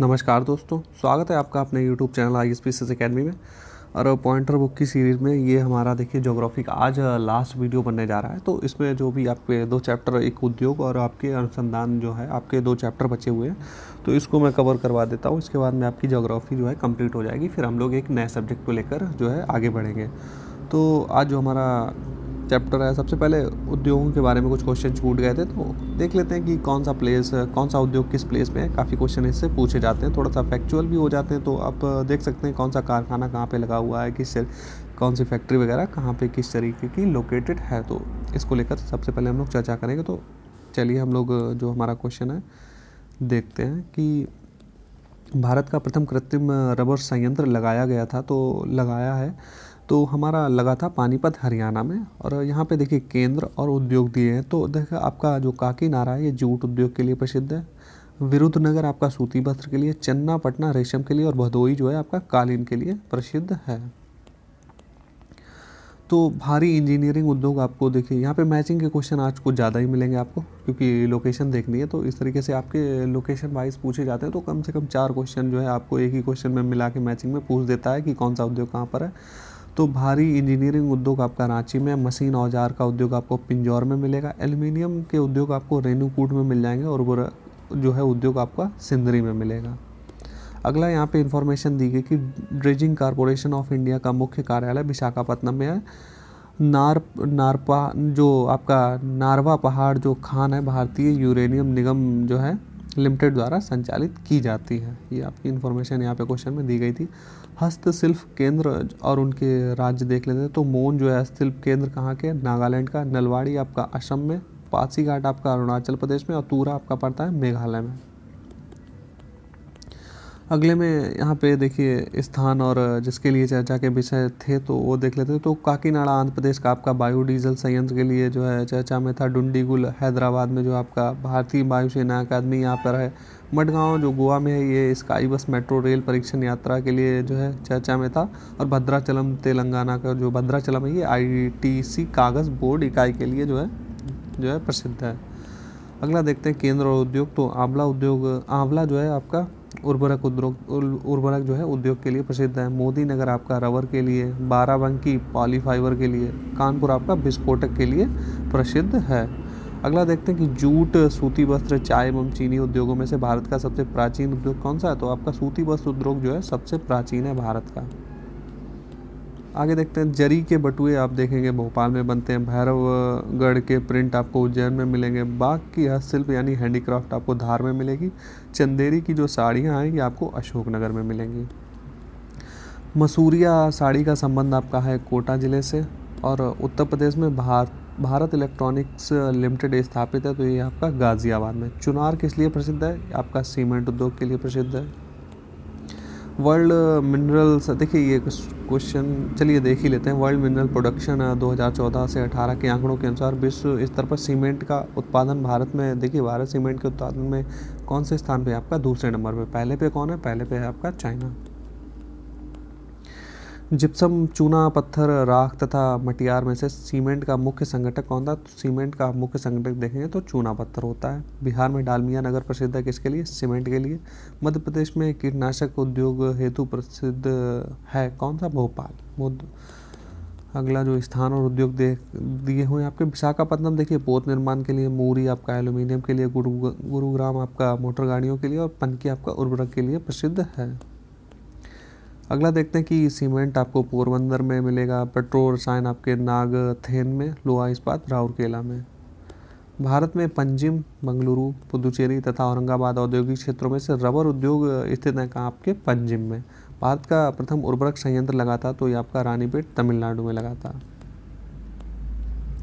नमस्कार दोस्तों, स्वागत है आपका अपने YouTube channel I S P academy में। और पॉइंटर बुक की सीरीज़ में ये हमारा देखिए ज्योग्राफी का आज लास्ट वीडियो बनने जा रहा है। तो इसमें जो भी आपके दो चैप्टर, एक उद्योग और आपके अनुसंधान जो है, आपके दो चैप्टर बचे हुए हैं, तो इसको मैं कवर करवा देता हूँ। इसके बाद में आपकी ज्योग्राफी जो है कंप्लीट हो जाएगी। फिर हम लोग एक नए सब्जेक्ट को लेकर जो है आगे बढ़ेंगे। तो आज जो हमारा चैप्टर है, सबसे पहले उद्योगों के बारे में कुछ क्वेश्चन छूट गए थे, तो देख लेते हैं कि कौन सा उद्योग किस प्लेस में है। काफ़ी क्वेश्चन इससे पूछे जाते हैं, थोड़ा सा फैक्चुअल भी हो जाते हैं। तो आप देख सकते हैं कौन सा कारखाना कहाँ पे लगा हुआ है, कौन सी फैक्ट्री वगैरह कहाँ पे किस तरीके की लोकेटेड है। तो इसको लेकर सबसे पहले हम लोग चर्चा करेंगे। तो चलिए हम लोग जो हमारा क्वेश्चन है देखते हैं कि भारत का प्रथम कृत्रिम रबर संयंत्र लगाया गया था, तो लगाया है तो हमारा लगा था पानीपत हरियाणा में। और यहाँ पे देखिए केंद्र और उद्योग दिए हैं। तो देखिए आपका जो काकीनाडा है ये जूट उद्योग के लिए प्रसिद्ध है, विरुद्धनगर आपका सूती वस्त्र के लिए, चन्नापटना रेशम के लिए, और भदोई जो है आपका कालीन के लिए प्रसिद्ध है। तो भारी इंजीनियरिंग उद्योग आपको देखिए यहाँ पे मैचिंग के क्वेश्चन आज कुछ ज़्यादा ही मिलेंगे आपको, क्योंकि लोकेशन देखनी है। तो इस तरीके से आपके लोकेशन वाइज पूछे जाते हैं। तो कम से कम 4 क्वेश्चन जो है आपको एक ही क्वेश्चन में मिला के मैचिंग में पूछ देता है कि कौन सा उद्योग कहाँ पर है। तो भारी इंजीनियरिंग उद्योग आपका रांची में, मशीन औजार का उद्योग आपको पिंजौर में मिलेगा, एल्युमिनियम के उद्योग आपको रेणुकूट में मिल जाएंगे, और वो जो है उद्योग आपका सिंदरी में मिलेगा। अगला यहाँ पे इंफॉर्मेशन दी गई कि ड्रेजिंग कारपोरेशन ऑफ इंडिया का मुख्य कार्यालय विशाखापत्तनम में है। नारपा जो आपका नारवा पहाड़ जो खान है, भारतीय यूरेनियम निगम जो है लिमिटेड द्वारा संचालित की जाती है। ये आपकी इन्फॉर्मेशन यहाँ पे क्वेश्चन में दी गई थी। हस्तशिल्प केंद्र और उनके राज्य देख लेते हैं। तो मोन जो है हस्तशिल्प केंद्र कहाँ के, नागालैंड का, नलवाड़ी आपका असम में, पासीघाट आपका अरुणाचल प्रदेश में, और तूरा आपका पड़ता है मेघालय में। अगले में यहाँ पे देखिए स्थान और जिसके लिए चर्चा के विषय थे तो वो देख लेते हैं। तो काकीनाडा आंध्र प्रदेश का आपका बायोडीजल संयंत्र के लिए जो है चर्चा में था। डुंडीगुल हैदराबाद में जो आपका भारतीय वायुसेना अकादमी यहाँ पर है। मडगांव जो गोवा में है ये स्काई बस मेट्रो रेल परीक्षण यात्रा के लिए जो है चर्चा में था। और भद्राचलम तेलंगाना का जो भद्राचलम है ये ITC कागज़ बोर्ड इकाई के लिए जो है प्रसिद्ध है। अगला देखते हैं केंद्र और उद्योग। तो आंवला जो है आपका उर्वरक जो है उद्योग के लिए प्रसिद्ध है। मोदी नगर आपका रबर के लिए, बाराबंकी पॉलीफाइबर के लिए, कानपुर आपका विस्फोटक के लिए प्रसिद्ध है। अगला देखते हैं कि जूट, सूती वस्त्र, चाय एवं चीनी उद्योगों में से भारत का सबसे प्राचीन उद्योग कौन सा है। तो आपका सूती वस्त्र उद्योग जो है सबसे प्राचीन है भारत का। आगे देखते हैं जरी के बटुए आप देखेंगे भोपाल में बनते हैं। भैरवगढ़ के प्रिंट आपको उज्जैन में मिलेंगे। बाग की हस्तशिल्प यानी हैंडीक्राफ्ट आपको धार में मिलेगी। चंदेरी की जो साड़ियाँ हैं ये आपको अशोकनगर में मिलेंगी। मसूरिया साड़ी का संबंध आपका है कोटा ज़िले से। और उत्तर प्रदेश में भारत इलेक्ट्रॉनिक्स लिमिटेड स्थापित है, तो ये आपका गाज़ियाबाद में। चुनार किस लिए प्रसिद्ध है, आपका सीमेंट उद्योग के लिए प्रसिद्ध है। वर्ल्ड मिनरल्स, देखिए ये क्वेश्चन चलिए देख ही लेते हैं। वर्ल्ड मिनरल प्रोडक्शन 2014 से 18 के आंकड़ों के अनुसार विश्व स्तर पर सीमेंट का उत्पादन भारत में, देखिए भारत सीमेंट के उत्पादन में कौन से स्थान पे है आपका, दूसरे नंबर पे। पहले पे कौन है, पहले पे है आपका चाइना। जिप्सम, चूना पत्थर, राख तथा मटियार में से सीमेंट का मुख्य संगठक कौन था। तो सीमेंट का मुख्य संगठक देखेंगे तो चूना पत्थर होता है। बिहार में डालमिया नगर प्रसिद्ध है किसके लिए, सीमेंट के लिए। मध्य प्रदेश में कीटनाशक उद्योग हेतु प्रसिद्ध है कौन सा, भोपाल। अगला जो स्थान और उद्योग दिए हुए आपके, विशाखापत्तनम देखिए पोत निर्माण के लिए, मूरी आपका एल्यूमिनियम के लिए, गुरुग्राम आपका मोटर गाड़ियों के लिए, और पनकी आपका उर्वरक के लिए प्रसिद्ध है। अगला देखते हैं कि सीमेंट आपको पोरबंदर में मिलेगा। पेट्रो रसायन आपके नागथेन में, लोहा इस्पात राउरकेला में। भारत में पंजिम, बेंगलुरु, पुदुचेरी तथा औरंगाबाद औद्योगिक क्षेत्रों में से रबर उद्योग स्थित है कहाँ, आपके पंजिम में। भारत का प्रथम उर्वरक संयंत्र लगा था तो ये आपका रानीपेट तमिलनाडु में लगा था।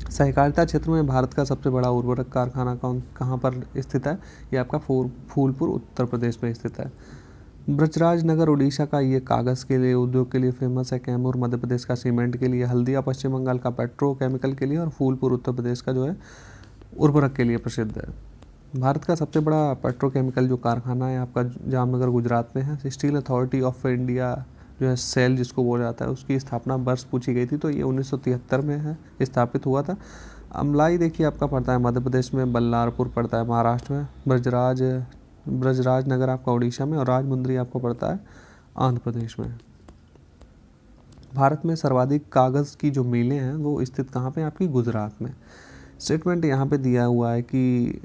सहकारिता क्षेत्र में भारत का सबसे बड़ा उर्वरक कारखाना कहाँ पर स्थित है, ये आपका फूलपुर उत्तर प्रदेश में स्थित है। ब्रजराज नगर उड़ीसा का ये कागज़ के लिए उद्योग के लिए फेमस है। कैमूर मध्य प्रदेश का सीमेंट के लिए, हल्दिया पश्चिम बंगाल का पेट्रोकेमिकल के लिए, और फूलपुर उत्तर प्रदेश का जो है उर्वरक के लिए प्रसिद्ध है। भारत का सबसे बड़ा पेट्रोकेमिकल जो कारखाना है आपका जामनगर गुजरात में है। स्टील अथॉरिटी ऑफ इंडिया जो है सेल जिसको बोला जाता है, उसकी स्थापना वर्ष पूछी गई थी तो ये 1973 में है स्थापित हुआ था। अमलाई देखिए आपका पड़ता है मध्य प्रदेश में, बल्लारपुर पड़ता है महाराष्ट्र में। ब्रजराज ब्रजराज नगर आपका उड़ीसा में और राजमुंद्री आपको पड़ता है आंध्र प्रदेश में। भारत में सर्वाधिक कागज़ की जो मिलें हैं वो स्थित कहाँ पे, आपकी गुजरात में। स्टेटमेंट यहाँ पे दिया हुआ है कि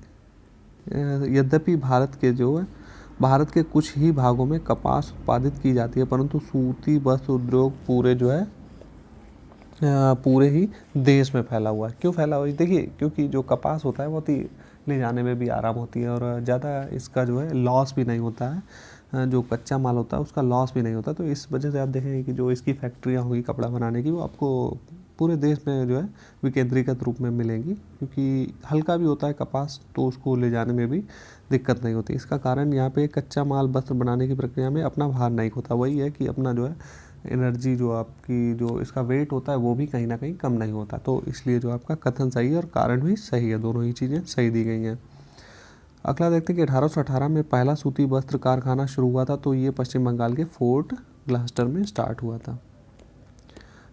यद्यपि भारत के कुछ ही भागों में कपास उत्पादित की जाती है, परंतु सूती वस्त्र उद्योग पूरे जो है पूरे ही देश में फैला हुआ है। क्यों फैला हुआ है? देखिए, क्योंकि जो कपास होता है बहुत ही ले जाने में भी आराम होती है और ज़्यादा इसका जो है लॉस भी नहीं होता है, जो कच्चा माल होता है उसका लॉस भी नहीं होता। तो इस वजह से आप देखेंगे कि जो इसकी फैक्ट्रियाँ होंगी कपड़ा बनाने की, वो आपको पूरे देश में जो है विकेंद्रीकृत रूप में मिलेंगी, क्योंकि हल्का भी होता है कपास, तो उसको ले जाने में भी दिक्कत नहीं होती। इसका कारण यहाँ पे कच्चा माल वस्त्र बनाने की प्रक्रिया में अपना भार नहीं होता। वही है कि अपना जो है एनर्जी, जो आपकी जो इसका वेट होता है वो भी कहीं ना कहीं कम नहीं होता। तो इसलिए जो आपका कथन सही है और कारण भी सही है, दोनों ही चीज़ें सही दी गई हैं। अगला देखते हैं कि 1818 में पहला सूती वस्त्र कारखाना शुरू हुआ था, तो ये पश्चिम बंगाल के फोर्ट ग्लास्टर में स्टार्ट हुआ था।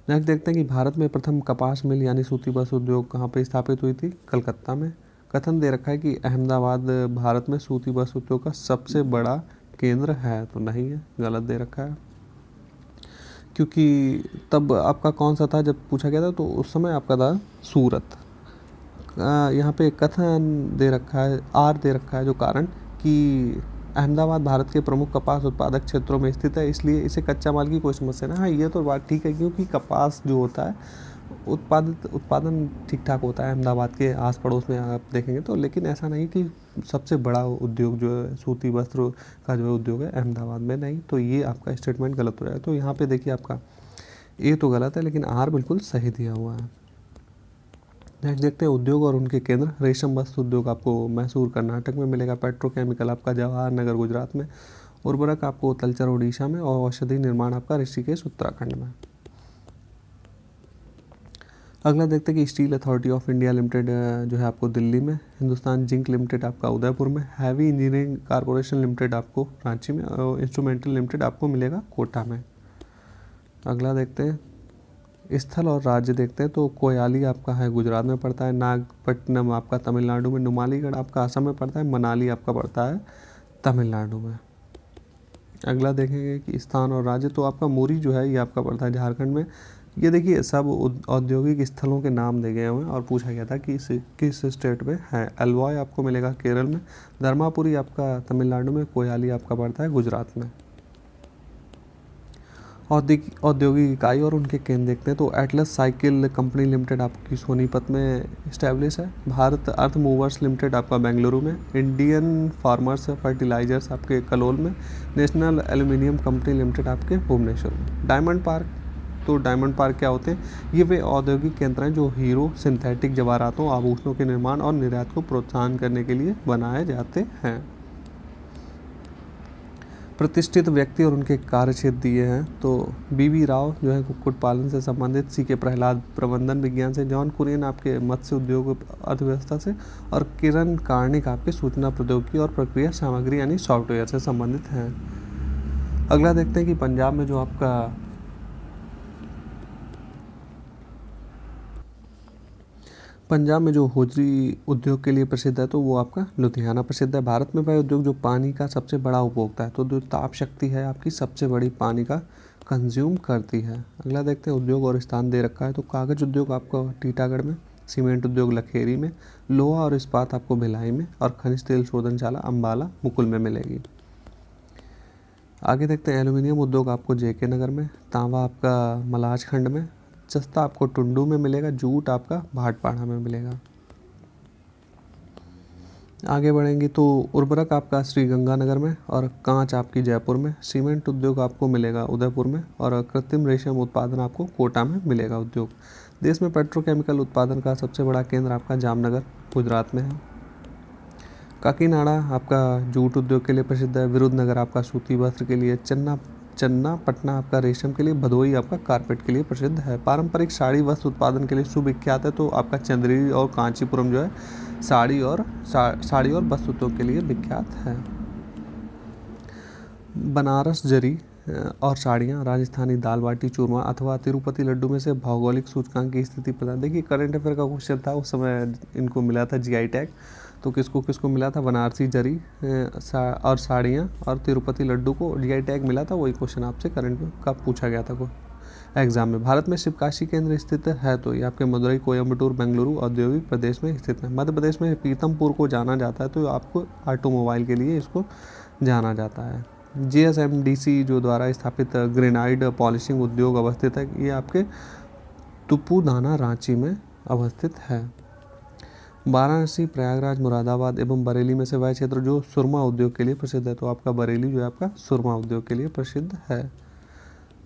नेक्स्ट देखते हैं कि भारत में प्रथम कपास मिल यानी सूती वस्त्र उद्योग कहाँ पे स्थापित हुई थी, कलकत्ता में। कथन दे रखा है कि अहमदाबाद भारत में सूती वस्त्र उद्योग का सबसे बड़ा केंद्र है, तो नहीं है, गलत दे रखा है। क्योंकि तब आपका कौन सा था जब पूछा गया था, तो उस समय आपका था सूरत। यहाँ पे कथन दे रखा है, आर दे रखा है, जो कारण कि अहमदाबाद भारत के प्रमुख कपास उत्पादक क्षेत्रों में स्थित है, इसलिए इसे कच्चा माल की कोई समस्या नहीं। हाँ, ये तो बात ठीक है, क्योंकि कपास जो होता है उत्पादन ठीक ठाक होता है अहमदाबाद के आस पड़ोस में आप देखेंगे तो, लेकिन ऐसा नहीं कि सबसे बड़ा उद्योग जो है सूती वस्त्र का जो उद्योग है अहमदाबाद में, नहीं। तो ये आपका स्टेटमेंट गलत हो रहा है। तो यहाँ पे देखिए आपका ए तो गलत है, लेकिन आर बिल्कुल सही दिया हुआ है। नेक्स्ट देखते हैं उद्योग और उनके केंद्र। रेशम वस्त्र उद्योग आपको मैसूर कर्नाटक में मिलेगा। पेट्रोकेमिकल आपका जवाहर नगर गुजरात में। उर्वरक आपको तलचर उड़ीसा में। और औषधि निर्माण आपका ऋषिकेश उत्तराखंड में। अगला देखते हैं कि steel authority of India limited जो है आपको दिल्ली में। हिंदुस्तान जिंक लिमिटेड आपका उदयपुर में। हैवी इंजीनियरिंग कॉरपोरेशन लिमिटेड आपको रांची में। और इंस्ट्रूमेंटल लिमिटेड आपको मिलेगा कोटा में। अगला देखते हैं स्थल और राज्य देखते हैं, तो कोयाली आपका है गुजरात में पड़ता है। नागपट्टनम आपका तमिलनाडु में। नुमालीगढ़ आपका असम में पड़ता है। मनाली आपका पड़ता है तमिलनाडु में। अगला देखेंगे कि स्थान और राज्य, तो आपका मुरी जो है ये आपका पड़ता है झारखंड में। ये देखिए सब औद्योगिक स्थलों के नाम दे गए हुए हैं और पूछा गया था कि किस स्टेट में है। अलवाय आपको मिलेगा केरल में। धर्मापुरी आपका तमिलनाडु में। कोयाली आपका पड़ता है गुजरात में। औद्योगिक इकाई और उनके केंद्र देखते हैं, तो एटलस साइकिल कंपनी लिमिटेड आपकी सोनीपत में इस्टेब्लिश है। भारत अर्थ मूवर्स लिमिटेड आपका बेंगलुरु में। इंडियन फार्मर्स फर्टिलाइजर्स आपके कलोल में। नेशनल एल्यूमिनियम कंपनी लिमिटेड आपके भुवनेश्वर में। डायमंड पार्क, तो डायमंड पार्क क्या होते हैं, ये वे औद्योगिक केंद्र हैं जो हीरो, सिंथेटिक जवाहरातों, आभूषणों के निर्माण और निर्यात को प्रोत्साहन करने के लिए बनाए जाते हैं। प्रतिष्ठित व्यक्ति और उनके कार्यक्षेत्र दिए हैं, तो बीवी राव जो है कुक्कुट पालन से संबंधित। सीके प्रहलाद प्रबंधन विज्ञान से। जॉन कुरियन आपके मत्स्य उद्योग अर्थव्यवस्था से। और किरण कार्निक आपके सूचना प्रौद्योगिकी और प्रक्रिया सामग्री यानी सॉफ्टवेयर से संबंधित हैं। अगला देखते हैं कि पंजाब में जो आपका होजरी उद्योग के लिए प्रसिद्ध है, तो वो आपका लुधियाना प्रसिद्ध है। भारत में वह उद्योग जो पानी का सबसे बड़ा उपभोक्ता है, तो जो ताप शक्ति है आपकी सबसे बड़ी पानी का कंज्यूम करती है। अगला देखते हैं उद्योग और स्थान दे रखा है, तो कागज़ उद्योग आपको टीटागढ़ में। सीमेंट उद्योग लखेरी में। लोहा और इस्पात आपको भिलाई में। और खनिज तेल शोधनशाला अम्बाला मुकुल में मिलेगी। आगे देखते हैं एल्यूमिनियम उद्योग आपको जेके नगर में। तांबा आपका मलाजखंड में। जस्ता आपको टुंडू में मिलेगा। जूट आपका भाटपाड़ा में मिलेगा। आगे बढ़ेंगे तो उर्वरक आपका श्रीगंगानगर में। और कांच आपकी जयपुर में। सीमेंट उद्योग आपको मिलेगा उदयपुर में। और कृत्रिम रेशम उत्पादन आपको कोटा में मिलेगा उद्योग। देश में पेट्रोकेमिकल उत्पादन का सबसे बड़ा केंद्र आपका जामनगर गुजरात में है। काकीनाडा आपका जूट उद्योग के लिए प्रसिद्ध है। विरुद्धनगर आपका सूती वस्त्र के लिए। चन्नापटना आपका रेशम के लिए। भदोई आपका कारपेट के लिए प्रसिद्ध है। पारंपरिक साड़ी वस्त्र उत्पादन के लिए सुविख्यात है, तो आपका चंदेरी और कांचीपुरम जो है साड़ी और वस्त्र उद्योग के लिए विख्यात है। बनारस जरी और साड़ियाँ, राजस्थानी दाल बाटी चूरमा अथवा तिरुपति लड्डू में से भौगोलिक सूचकांक की स्थिति प्रदान। देखिए करंट अफेयर का क्वेश्चन था, उस समय इनको मिला था जीआई टैग। तो किसको किसको मिला था, बनारसी जरी और साड़ियाँ और तिरुपति लड्डू को जीआई टैग मिला था। वही क्वेश्चन आपसे करंट में कब पूछा गया था एग्जाम में। भारत में शिवकाशी केंद्र स्थित है, तो ये आपके मदुरई, कोयम्बटूर, बेंगलुरु औद्योगिक प्रदेश में स्थित है। मध्य प्रदेश में पीतमपुर को जाना जाता है, तो आपको ऑटोमोबाइल के लिए इसको जाना जाता है। JSMDC जो द्वारा स्थापित ग्रेनाइड पॉलिशिंग उद्योग अवस्थित है, ये आपके तुपुदाना, रांची में अवस्थित है। वाराणसी, प्रयागराज, मुरादाबाद एवं बरेली में से वह क्षेत्र जो सुरमा उद्योग के लिए प्रसिद्ध है, तो आपका बरेली जो है आपका सुरमा उद्योग के लिए प्रसिद्ध है।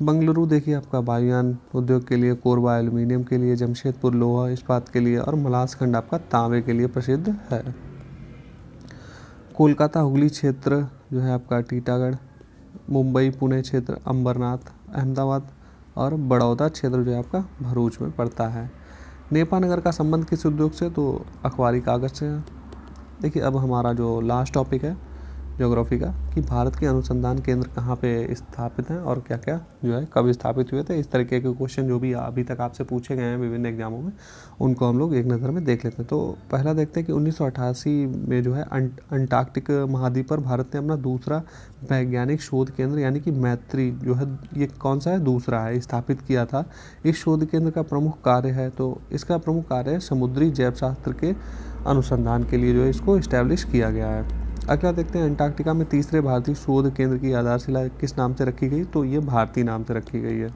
बंगलुरु देखिए आपका वायुयान उद्योग के लिए, कोरबा एल्यूमिनियम के लिए, जमशेदपुर लोहा इस्पात के लिए और मलासखंड आपका तांबे के लिए प्रसिद्ध है। कोलकाता हुगली क्षेत्र जो है आपका टीटागढ़, मुंबई पुणे क्षेत्र अंबरनाथ, अहमदाबाद और बड़ौदा क्षेत्र जो है आपका भरूच में पड़ता है। नेपानगर का संबंध किस उद्योग से, तो अखबारी कागज से है। देखिए अब हमारा जो लास्ट टॉपिक है ज्योग्राफी का, कि भारत के अनुसंधान केंद्र कहाँ पे स्थापित हैं और क्या क्या जो है कब स्थापित हुए थे। इस तरीके के क्वेश्चन जो भी अभी तक आपसे पूछे गए हैं विभिन्न एग्जामों में, उनको हम लोग एक नज़र में देख लेते हैं। तो पहला देखते हैं कि 1988 में जो है अंटार्कटिक महाद्वीप पर भारत ने अपना दूसरा वैज्ञानिक शोध केंद्र यानी कि मैत्री जो है, ये कौन सा है, दूसरा है, स्थापित किया था। इस शोध केंद्र का प्रमुख कार्य है, तो इसका प्रमुख कार्य है समुद्री जैवशास्त्र के अनुसंधान के लिए जो है इसको इस्टेब्लिश किया गया है। अगला देखते हैं अंटार्कटिका में तीसरे भारतीय शोध केंद्र की आधारशिला किस नाम से रखी गई, तो ये भारतीय नाम से रखी गई है।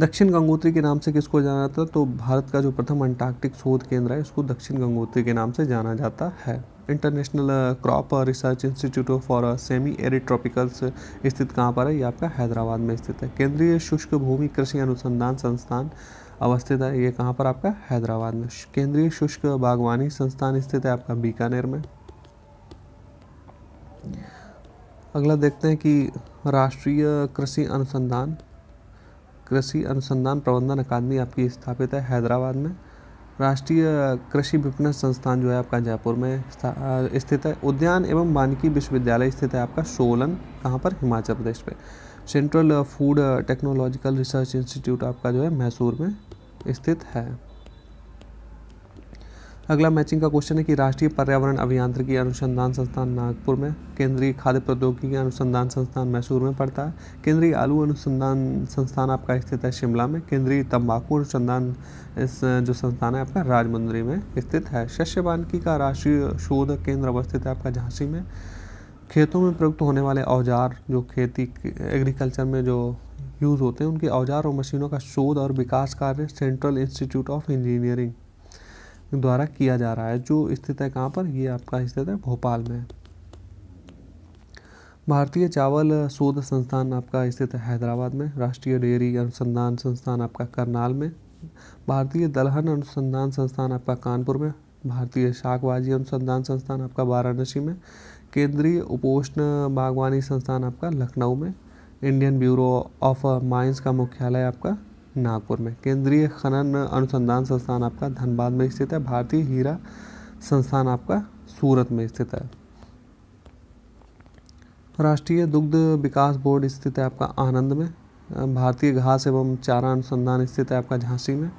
दक्षिण गंगोत्री के नाम से किसको जाना जाता है, तो भारत का जो प्रथम अंटार्कटिक शोध केंद्र है इसको दक्षिण गंगोत्री के नाम से जाना जाता है। International crop research institute for semi arid tropicals स्थित कहाँ पर है, ये आपका हैदराबाद में स्थित है। केंद्रीय शुष्क भूमि कृषि अनुसंधान संस्थान अवस्थित है, ये कहाँ पर आपका हैदराबाद में। केंद्रीय शुष्क बागवानी संस्थान स्थित है आपका बीकानेर में। अगला देखते हैं कि राष्ट्रीय कृषि अनुसंधान प्रबंधन अकादमी आपकी स्थापित है हैदराबाद में। राष्ट्रीय कृषि विपणन संस्थान जो है आपका जयपुर में स्थित है। उद्यान एवं वानिकी विश्वविद्यालय स्थित है आपका सोलन, कहाँ पर, हिमाचल प्रदेश पे। Central food technological research institute आपका जो है मैसूर में स्थित है। अगला मैचिंग का क्वेश्चन है कि राष्ट्रीय पर्यावरण अभियांत्रिकी अनुसंधान संस्थान नागपुर में, केंद्रीय खाद्य प्रौद्योगिकी अनुसंधान संस्थान मैसूर में पड़ता है। केंद्रीय आलू अनुसंधान संस्थान आपका स्थित है शिमला में। केंद्रीय तंबाकू अनुसंधान इस जो संस्थान है आपका राजमुंदरी में स्थित है। शस्य वानिकी का राष्ट्रीय शोध केंद्र अवस्थित है आपका झांसी में। खेतों में प्रयुक्त होने वाले औजार जो खेती एग्रीकल्चर में जो यूज़ होते हैं, उनके औजार और मशीनों का शोध और विकास कार्य सेंट्रल इंस्टीट्यूट ऑफ इंजीनियरिंग द्वारा किया जा रहा है, जो स्थित है कहाँ पर, ये आपका स्थित है भोपाल में। भारतीय चावल शोध संस्थान आपका स्थित है हैदराबाद में। राष्ट्रीय डेयरी अनुसंधान संस्थान आपका करनाल में। भारतीय दलहन अनुसंधान संस्थान आपका कानपुर में। भारतीय शाकभाजी अनुसंधान संस्थान आपका वाराणसी में। केंद्रीय उपोष्ण बागवानी संस्थान आपका लखनऊ में। इंडियन ब्यूरो ऑफ माइंस का मुख्यालय आपका नागपुर में। केंद्रीय खनन अनुसंधान संस्थान आपका धनबाद में स्थित है। भारतीय हीरा संस्थान आपका सूरत में स्थित है। राष्ट्रीय दुग्ध विकास बोर्ड स्थित है आपका आनंद में। भारतीय घास एवं चारा अनुसंधान स्थित है आपका झांसी में।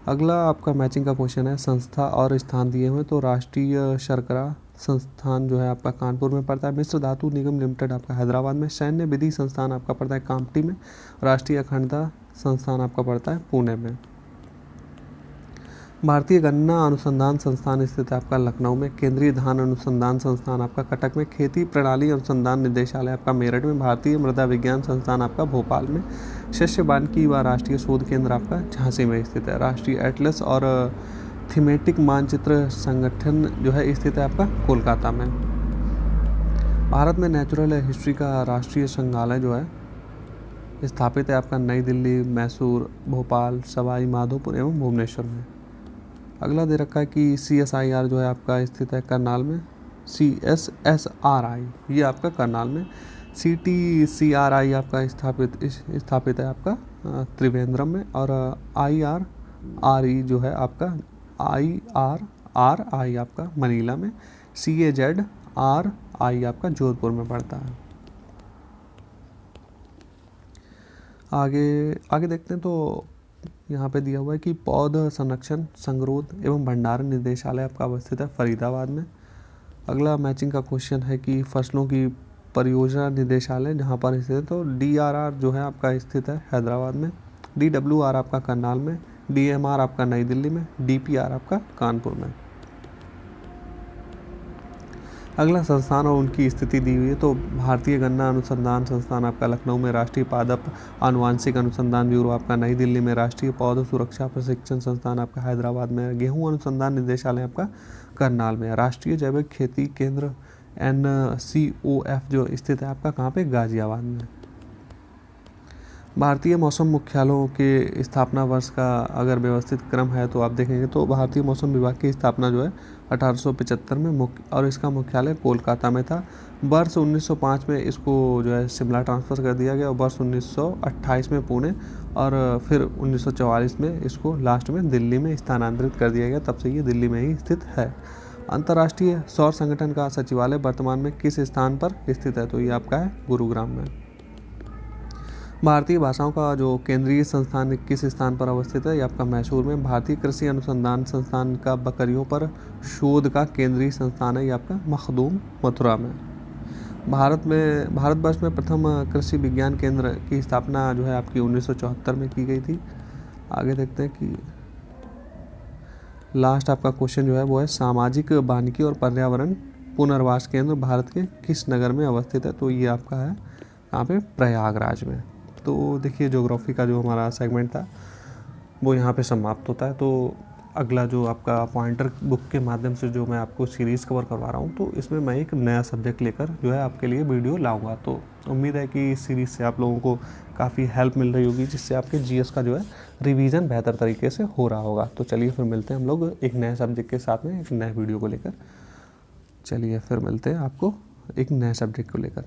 अगला आपका मैचिंग का क्वेश्चन है संस्था और स्थान दिए हुए, तो राष्ट्रीय शर्करा संस्थान जो है आपका कानपुर में पड़ता है। मिश्र धातु निगम लिमिटेड आपका हैदराबाद में। सैन्य विधि संस्थान आपका पड़ता है कामठी में। राष्ट्रीय अखंडता संस्थान आपका पड़ता है पुणे में। भारतीय गन्ना अनुसंधान संस्थान स्थित है आपका लखनऊ में। केंद्रीय धान अनुसंधान संस्थान आपका कटक में। खेती प्रणाली अनुसंधान निदेशालय आपका मेरठ में। भारतीय मृदा विज्ञान संस्थान आपका भोपाल में। शस्य वानिकी व राष्ट्रीय शोध केंद्र आपका झांसी में स्थित है। राष्ट्रीय एटलस और थीमेटिक मानचित्र संगठन जो है स्थित है आपका कोलकाता में। भारत में नेचुरल हिस्ट्री का राष्ट्रीय संग्रहालय जो है स्थापित है आपका नई दिल्ली, मैसूर, भोपाल, सवाई माधोपुर एवं भुवनेश्वर में। अगला दे रखा है कि CSIR जो है आपका स्थित है करनाल में। CSSRI ये आपका करनाल में। CTCRI आपका स्थापित है आपका त्रिवेंद्रम में। और IRRI जो है आपका IRRI आपका मनीला में। CAZRI आपका जोधपुर में पड़ता है। आगे देखते हैं, तो यहाँ पे दिया हुआ है कि पौध संरक्षण संगरोध एवं भंडारण निदेशालय आपका अवस्थित है फरीदाबाद में। अगला मैचिंग का क्वेश्चन है कि फसलों की परियोजना निदेशालय जहाँ पर स्थित है, तो DRR जो है आपका स्थित है हैदराबाद में, DWR आपका करनाल में, DMR आपका नई दिल्ली में, DPR आपका कानपुर में। अगला संस्थान और उनकी स्थिति दी हुई है, तो भारतीय गन्ना अनुसंधान संस्थान आपका लखनऊ में, राष्ट्रीय पादप आनुवांशिक अनुसंधान ब्यूरो आपका नई दिल्ली में, राष्ट्रीय पौध सुरक्षा प्रशिक्षण संस्थान आपका हैदराबाद में, गेहूं अनुसंधान निदेशालय आपका करनाल में, राष्ट्रीय जैविक खेती केंद्र NCOF जो स्थित है आपका कहाँ पे, गाजियाबाद में। भारतीय मौसम मुख्यालयों के स्थापना वर्ष का अगर व्यवस्थित क्रम है तो आप देखेंगे तो भारतीय मौसम विभाग की स्थापना जो है 1875 में और इसका मुख्यालय कोलकाता में था। वर्ष 1905 में इसको जो है शिमला ट्रांसफ़र कर दिया गया और वर्ष 1928 में पुणे और फिर 1944 में इसको लास्ट में दिल्ली में स्थानांतरित कर दिया गया, तब से ये दिल्ली में ही स्थित है। अंतर्राष्ट्रीय सौर संगठन का सचिवालय वर्तमान में किस स्थान पर स्थित है, तो ये आपका है गुरुग्राम में। भारतीय भाषाओं का जो केंद्रीय संस्थान किस स्थान पर अवस्थित है, ये आपका मैसूर में। भारतीय कृषि अनुसंधान संस्थान का बकरियों पर शोध का केंद्रीय संस्थान है, ये आपका मखदूम मथुरा में। भारतवर्ष में प्रथम कृषि विज्ञान केंद्र की स्थापना जो है आपकी 1974 में की गई थी। आगे देखते हैं कि लास्ट आपका क्वेश्चन जो है वो है सामाजिक वानिकी और पर्यावरण पुनर्वास केंद्र भारत के किस नगर में अवस्थित है, तो ये आपका है यहाँ पे प्रयागराज में। तो देखिए ज्योग्राफी का जो हमारा सेगमेंट था वो यहाँ पे समाप्त होता है। तो अगला जो आपका पॉइंटर बुक के माध्यम से जो मैं आपको सीरीज़ कवर करवा रहा हूँ, तो इसमें मैं एक नया सब्जेक्ट लेकर जो है आपके लिए वीडियो लाऊंगा। तो उम्मीद है कि इस सीरीज़ से आप लोगों को काफ़ी हेल्प मिल रही होगी, जिससे आपके GS का जो है रिवीजन बेहतर तरीके से हो रहा होगा। तो चलिए फिर मिलते हैं हम लोग एक नए सब्जेक्ट के साथ में, एक नए वीडियो को लेकर। चलिए फिर मिलते हैं आपको एक नए सब्जेक्ट को लेकर।